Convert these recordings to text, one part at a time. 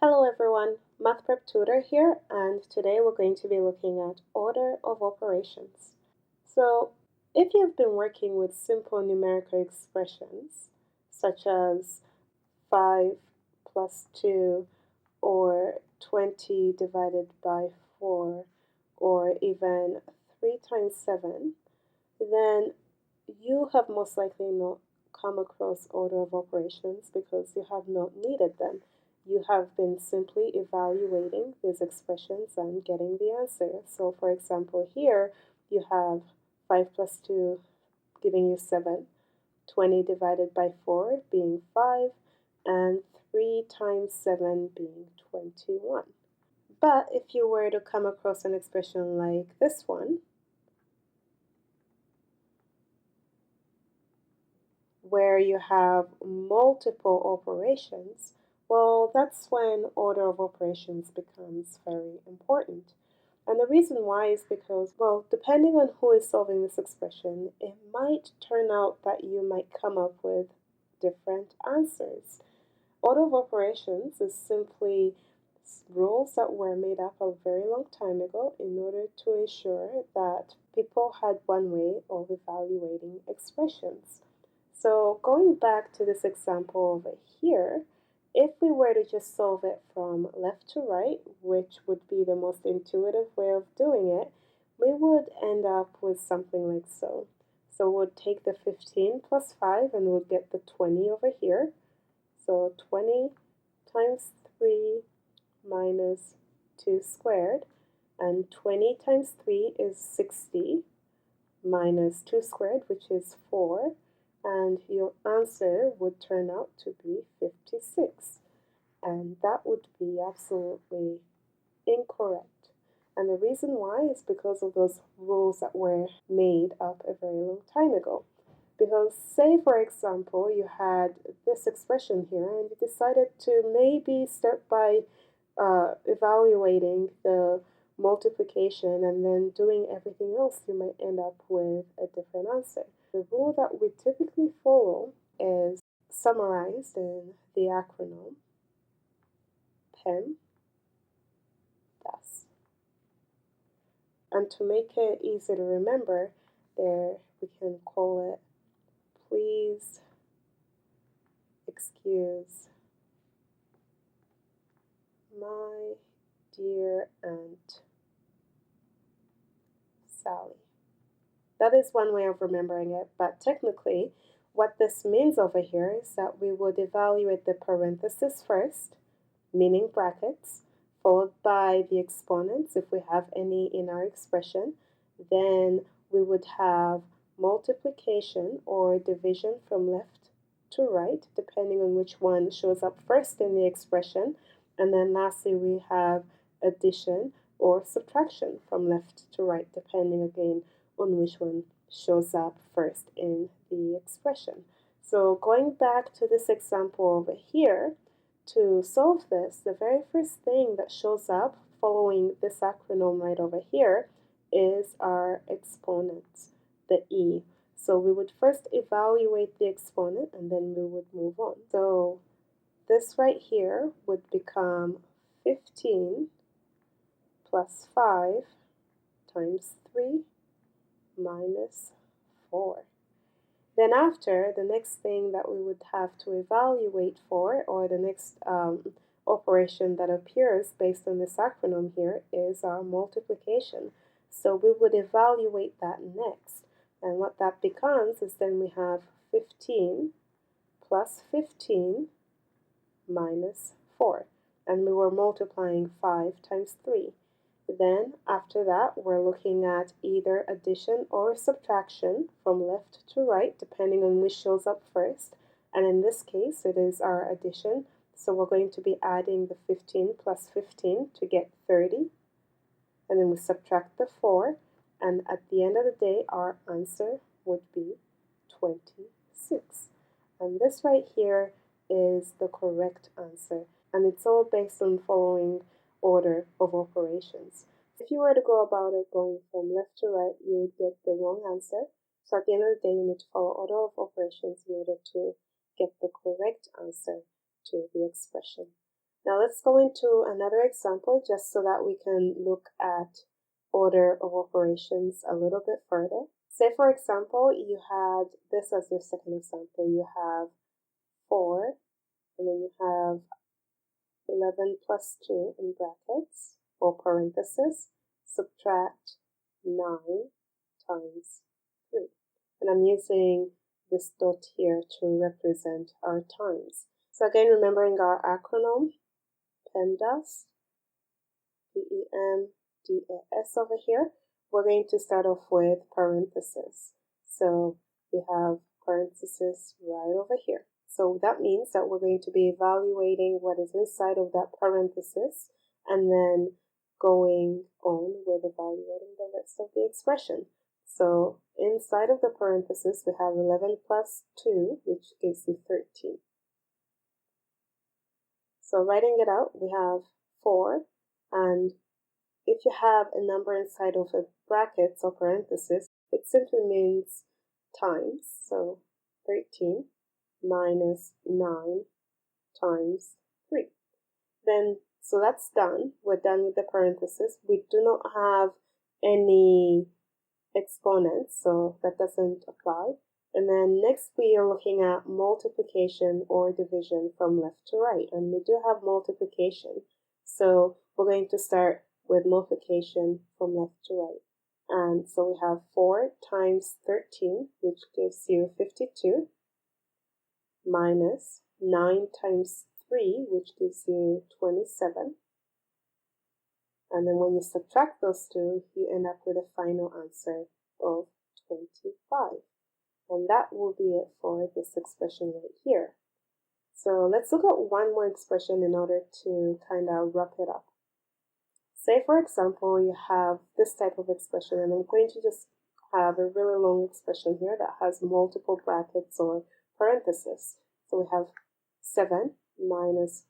Hello everyone, Math Prep Tutor here, and today we're going to be looking at order of operations. So, if you've been working with simple numerical expressions, such as 5 plus 2, or 20 divided by 4, or even 3 times 7, then you have most likely not come across order of operations because you have not needed them. You have been simply evaluating these expressions and getting the answer. So for example, here you have 5 plus 2 giving you 7, 20 divided by 4 being 5, and 3 times 7 being 21. But if you were to come across an expression like this one, where you have multiple operations, well, that's when order of operations becomes very important. And the reason why is because, well, depending on who is solving this expression, it might turn out that you might come up with different answers. Order of operations is simply rules that were made up a very long time ago in order to ensure that people had one way of evaluating expressions. So going back to this example over here, if we were to just solve it from left to right, which would be the most intuitive way of doing it, we would end up with something like so. So we'll take the 15 plus 5 and we'll get the 20 over here. So 20 times 3 minus 2 squared, and 20 times 3 is 60 minus 2 squared, which is 4, and your answer would turn out to be 56. And that would be absolutely incorrect. And the reason why is because of those rules that were made up a very long time ago. Because say, for example, you had this expression here and you decided to maybe start by evaluating the multiplication and then doing everything else, you might end up with a different answer. The rule that we typically follow is summarized in the acronym PEMDAS. And to make it easy to remember, there we can call it please excuse my dear Aunt Sally. That is one way of remembering it, but technically what this means over here is that we would evaluate the parenthesis first, meaning brackets, followed by the exponents if we have any in our expression. Then we would have multiplication or division from left to right, depending on which one shows up first in the expression. And then lastly, we have addition or subtraction from left to right, depending again on which one shows up first in the expression. So going back to this example over here, to solve this, the very first thing that shows up following this acronym right over here is our exponent, the e. So we would first evaluate the exponent and then we would move on. So this right here would become 15 plus 5 times 3 minus 4. Then after, the next thing that we would have to evaluate for, or the next operation that appears based on this acronym here, is our multiplication. So we would evaluate that next. And what that becomes is then we have 15 plus 15 minus 4. And we were multiplying 5 times 3. Then, after that, we're looking at either addition or subtraction from left to right, depending on which shows up first. And in this case, it is our addition. So we're going to be adding the 15 plus 15 to get 30. And then we subtract the 4. And at the end of the day, our answer would be 26. And this right here is the correct answer. And it's all based on following order of operations. If you were to go about it going from left to right, you would get the wrong answer. So at the end of the day, you need to follow order of operations in order to get the correct answer to the expression. Now let's go into another example just so that we can look at order of operations a little bit further. Say for example, you had this as your second example. You have 4, and then you have 11 plus 2 in brackets or parentheses, subtract 9 times 3. And I'm using this dot here to represent our times. So again, remembering our acronym, PEMDAS, PEMDAS over here, we're going to start off with parentheses. So we have parentheses right over here. So that means that we're going to be evaluating what is inside of that parenthesis and then going on with evaluating the rest of the expression. So inside of the parenthesis, we have 11 plus 2, which gives you 13. So writing it out, we have 4, and if you have a number inside of a bracket or parenthesis, it simply means times. So 13 minus 9 times 3. Then, so that's done. We're done with the parenthesis. We do not have any exponents, so that doesn't apply. And then next we are looking at multiplication or division from left to right. And we do have multiplication. So we're going to start with multiplication from left to right. And so we have 4 times 13, which gives you 52, minus 9 times 3, which gives you 27. And then when you subtract those two, you end up with a final answer of 25. And that will be it for this expression right here. So let's look at one more expression in order to kind of wrap it up. Say, for example, you have this type of expression, and I'm going to just have a really long expression here that has multiple brackets or parentheses. So we have 7 minus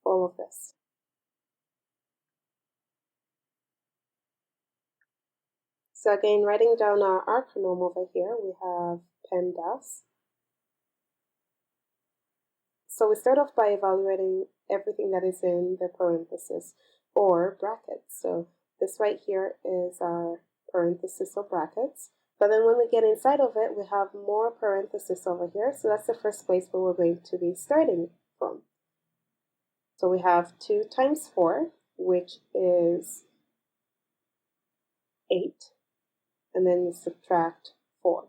all of this. So again, writing down our acronym over here, we have PEMDAS. So we start off by evaluating everything that is in the parentheses or brackets. So this right here is our parentheses or brackets. But then when we get inside of it, we have more parentheses over here. So that's the first place where we're going to be starting from. So we have 2 times 4, which is 8. And then you subtract 4.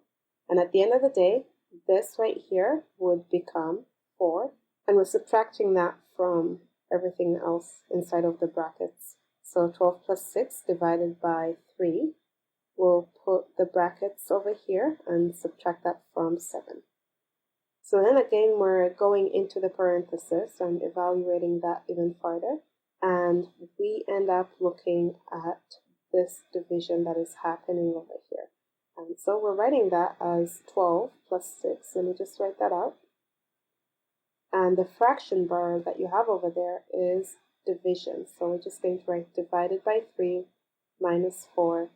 And at the end of the day, this right here would become 4. And we're subtracting that from everything else inside of the brackets. So 12 plus 6 divided by 3. We'll put the brackets over here and subtract that from 7. So then again, we're going into the parenthesis and evaluating that even further. And we end up looking at this division that is happening over here. And so we're writing that as 12 plus 6. Let me just write that out. And the fraction bar that you have over there is division. So we're just going to write divided by 3 minus 4,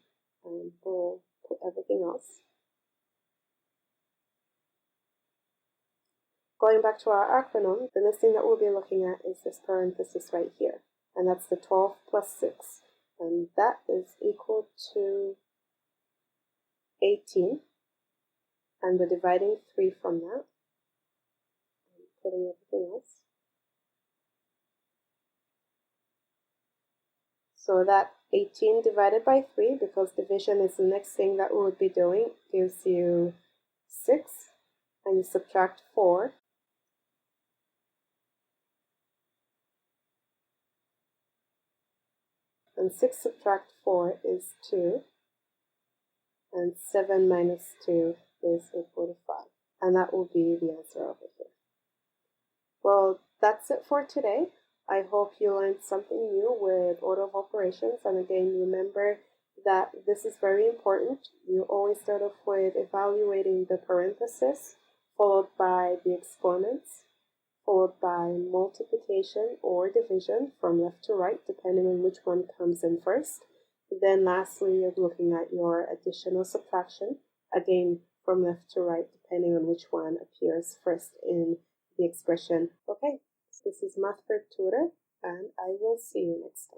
and we'll put everything else. Going back to our acronym, the next thing that we'll be looking at is this parenthesis right here. And that's the 12 plus 6. And that is equal to 18. And we're dividing 3 from that. And putting everything else. So that 18 divided by 3, because division is the next thing that we would be doing, gives you 6. And you subtract 4. And 6 subtract 4 is 2. And 7 minus 2 is equal to 5. And that will be the answer over here. Well, that's it for today. I hope you learned something new with order of operations. And again, remember that this is very important. You always start off with evaluating the parenthesis, followed by the exponents, followed by multiplication or division from left to right, depending on which one comes in first. Then lastly, you're looking at your addition or subtraction, again from left to right, depending on which one appears first in the expression. Okay, so this is Math for Tutor. and I will see you next time.